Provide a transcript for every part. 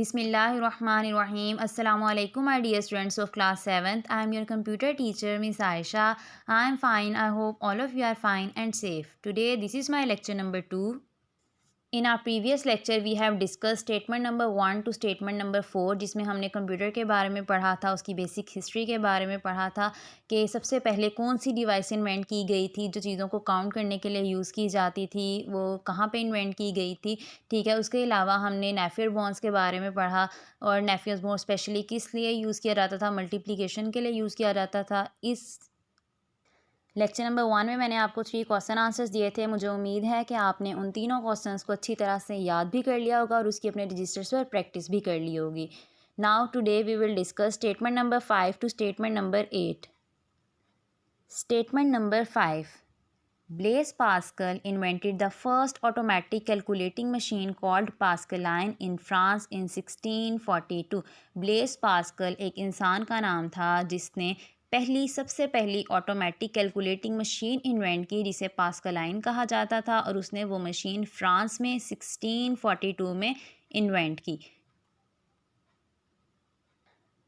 Bismillahirrahmanirrahim. Assalamu alaikum, my dear students of class 7th. I am your computer teacher, Miss Aisha. I am fine. I hope all of you are fine and safe. Today, this is my lecture number 2. In our previous lecture we have discuss statement number 1 to statement number 4, जिसमें हमने computer के बारे में पढ़ा था, उसकी basic history के बारे में पढ़ा था कि सबसे पहले कौन सी डिवाइस इन्वेंट की गई थी जो चीज़ों को काउंट करने के लिए यूज़ की जाती थी, वो कहाँ पे इन्वेंट की गई थी। ठीक है, उसके अलावा हमने नेफियर बॉन्ड्स के बारे में पढ़ा और नेफियर बॉन्ड स्पेशली किस लिए यूज़ किया जाता था, मल्टीप्लिकेशन के लिए यूज़ किया जाता था। इस लेक्चर नंबर 1 में मैंने आपको 3 क्वेश्चन आंसर्स दिए थे। मुझे उम्मीद है कि आपने उन तीनों क्वेश्चंस को अच्छी तरह से याद भी कर लिया होगा और उसकी अपने रजिस्टर्स पर प्रैक्टिस भी कर ली होगी। Now today we will discuss statement number 5 to statement number 8। Statement number 5, Blaise Pascal invented the first automatic calculating machine called Pascaline in France in 1642। Blaise Pascal एक इंसान का नाम था जिसने सबसे पहली ऑटोमेटिक कैलकुलेटिंग मशीन इन्वेंट की जिसे पास्कलाइन कहा जाता था, और उसने वो मशीन फ्रांस में 1642 में इन्वेंट की।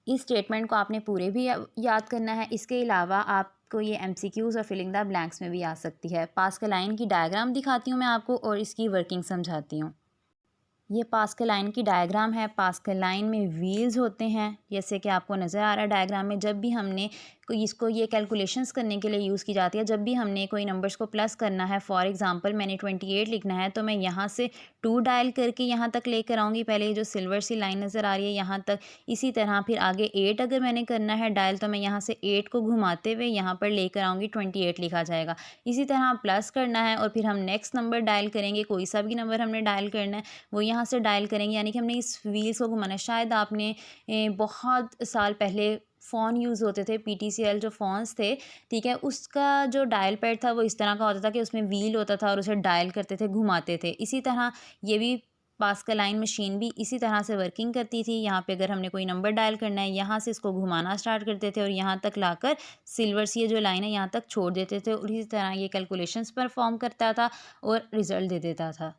इस स्टेटमेंट को आपने पूरे भी याद करना है। इसके अलावा आपको ये एमसीक्यूज़ और फिलिंग द ब्लैंक्स में भी आ सकती है। पास्कलाइन की डायग्राम दिखाती हूँ मैं आपको और इसकी वर्किंग समझाती हूँ। ये पास्कलाइन की डायग्राम है। पास्कलाइन में व्हील्स होते हैं, जैसे कि आपको नज़र आ रहा है डायग्राम में। जब भी हमने कोई इसको ये कैलकुलेशंस करने के लिए यूज़ की जाती है, जब भी हमने कोई नंबर्स को प्लस करना है, फॉर एग्जांपल मैंने 28 लिखना है तो मैं यहाँ से 2 डायल करके यहाँ तक लेकर आऊँगी। पहले ये जो सिल्वर सी लाइन नज़र आ रही है यहाँ तक। इसी तरह फिर आगे 8 अगर मैंने करना है डायल तो मैं यहाँ से 8 को घुमाते हुए यहाँ पर लेकर आऊँगी, 28 लिखा जाएगा। इसी तरह प्लस करना है और फिर हम नेक्स्ट नंबर डायल करेंगे, कोई सा भी नंबर हमने डायल करना है वो यहाँ से डायल करेंगे, यानी कि हमने इस व्हील्स को घुमाना है। शायद आपने बहुत साल पहले फ़ोन यूज़ होते थे, पीटीसीएल जो फ़ोन्स थे, ठीक है, उसका जो डायल पैड था वो इस तरह का होता था कि उसमें व्हील होता था और उसे डायल करते थे, घुमाते थे। इसी तरह ये भी पास्कलाइन मशीन भी इसी तरह से वर्किंग करती थी। यहाँ पे अगर हमने कोई नंबर डायल करना है, यहाँ से इसको घुमाना स्टार्ट करते थे और यहाँ तक लाकर सिल्वर सी ये जो लाइन है यहाँ तक छोड़ देते थे, और इसी तरह ये कैलकुलेशंस परफॉर्म करता था और रिज़ल्ट दे देता था।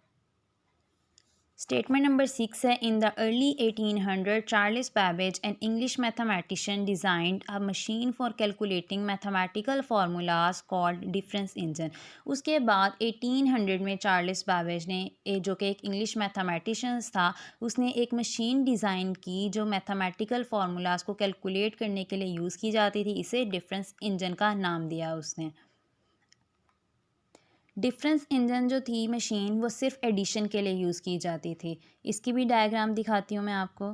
स्टेटमेंट नंबर 6 है, in the early 1800 Charles Babbage an English mathematician designed a machine for calculating mathematical formulas called difference engine. उसके बाद 1800 में चार्ल्स बैबेज ने जो कि एक इंग्लिश मैथमेटिशियंस था, उसने एक मशीन डिज़ाइन की जो मैथमेटिकल फार्मूलाज को कैलकुलेट करने के लिए यूज़ की जाती थी। इसे डिफरेंस इंजन का नाम दिया उसने। डिफरेंस इंजन जो थी मशीन वो सिर्फ एडिशन के लिए यूज़ की जाती थी। इसकी भी डायग्राम दिखाती हूँ मैं आपको।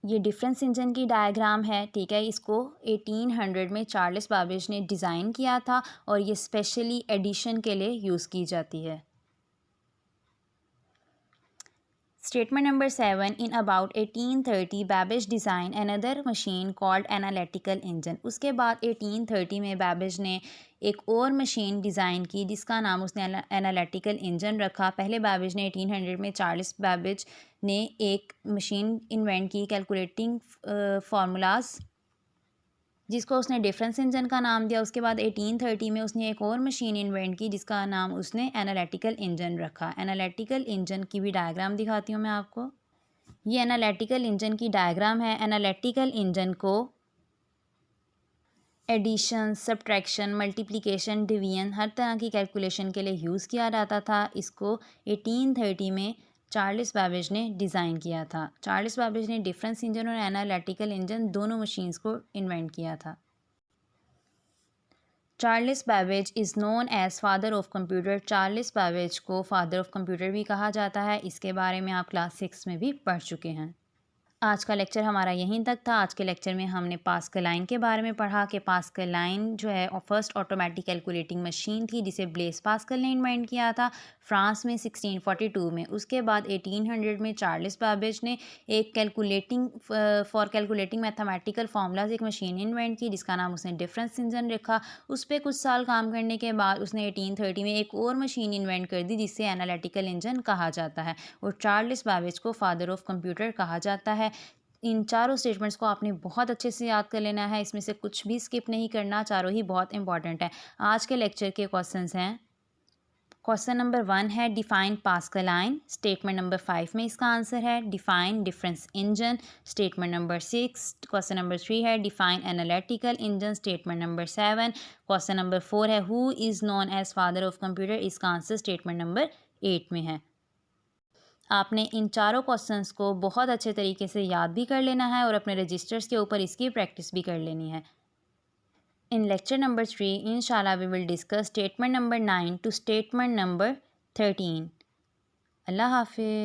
ये डिफरेंस इंजन की डायग्राम है, ठीक है। इसको 1800 में चार्ल्स बाबेज ने डिज़ाइन किया था और ये स्पेशली एडिशन के लिए यूज़ की जाती है। Statement number 7, in about 1830 Babbage design another machine called analytical engine. उसके बाद 1830 में बैबेज ने एक और मशीन डिज़ाइन की जिसका नाम उसने एनालिटिकल इंजन रखा। पहले बैबेज ने 1800 में चार्ल्स बैबेज ने एक मशीन इन्वेंट की कैलकुलेटिंग फार्मूलाज, जिसको उसने डिफरेंस इंजन का नाम दिया। उसके बाद 1830 में उसने एक और मशीन इन्वेंट की जिसका नाम उसने एनालिटिकल इंजन रखा। एनालिटिकल इंजन की भी डायग्राम दिखाती हूँ मैं आपको। ये एनालिटिकल इंजन की डायग्राम है। एनालिटिकल इंजन को एडिशन, सब्ट्रैक्शन, मल्टीप्लिकेशन, डिवीजन हर तरह की कैलकुलेशन के लिए यूज़ किया जाता था। इसको 1830 में चार्ल्स बैबेज ने डिज़ाइन किया था। चार्ल्स बैबेज ने डिफरेंस इंजन और एनालिटिकल इंजन दोनों मशीन्स को इन्वेंट किया था। Charles Babbage is known as father of computer. Charles Babbage को फादर ऑफ कंप्यूटर भी कहा जाता है। इसके बारे में आप क्लास 6 में भी पढ़ चुके हैं। आज का लेक्चर हमारा यहीं तक था। आज के लेक्चर में हमने पास्कलाइन के बारे में पढ़ा कि पास्कलाइन जो है फर्स्ट ऑटोमेटिक कैलकुलेटिंग मशीन थी जिसे ब्लेस पास्कल ने इन्वेंट किया था फ्रांस में 1642 में। उसके बाद 1800 में चार्ल्स बैबेज ने एक फॉर कैलकुलेटिंग मैथमेटिकल फार्मूलाज एक मशीन इन्वेंट की जिसका नाम उसने डिफरेंस इंजन रखा। उस पर कुछ साल काम करने के बाद उसने 1830 में एक और मशीन इन्वेंट कर दी जिससे एनालिटिकल इंजन कहा जाता है, और चार्ल्स बैबेज को फादर ऑफ कंप्यूटर कहा जाता है। इन चारों स्टेटमेंट्स को आपने बहुत अच्छे से याद कर लेना है, इसमें से कुछ भी स्किप नहीं करना, चारों ही बहुत इंपॉर्टेंट है। आज के लेक्चर के क्वेश्चंस हैं। क्वेश्चन नंबर 1 है define Pascal line, statement number 5 में इसका आंसर है define difference engine, statement number 6। Question number 3 है define analytical engine, statement number 7। Question number 4 है who is known as father of computer, इसका answer statement number 8 में है। आपने इन चारों क्वेश्चंस को बहुत अच्छे तरीके से याद भी कर लेना है और अपने रजिस्टर्स के ऊपर इसकी प्रैक्टिस भी कर लेनी है। In lecture number 3, inshallah, we will discuss statement number 9 to statement number 13. Allah Hafiz.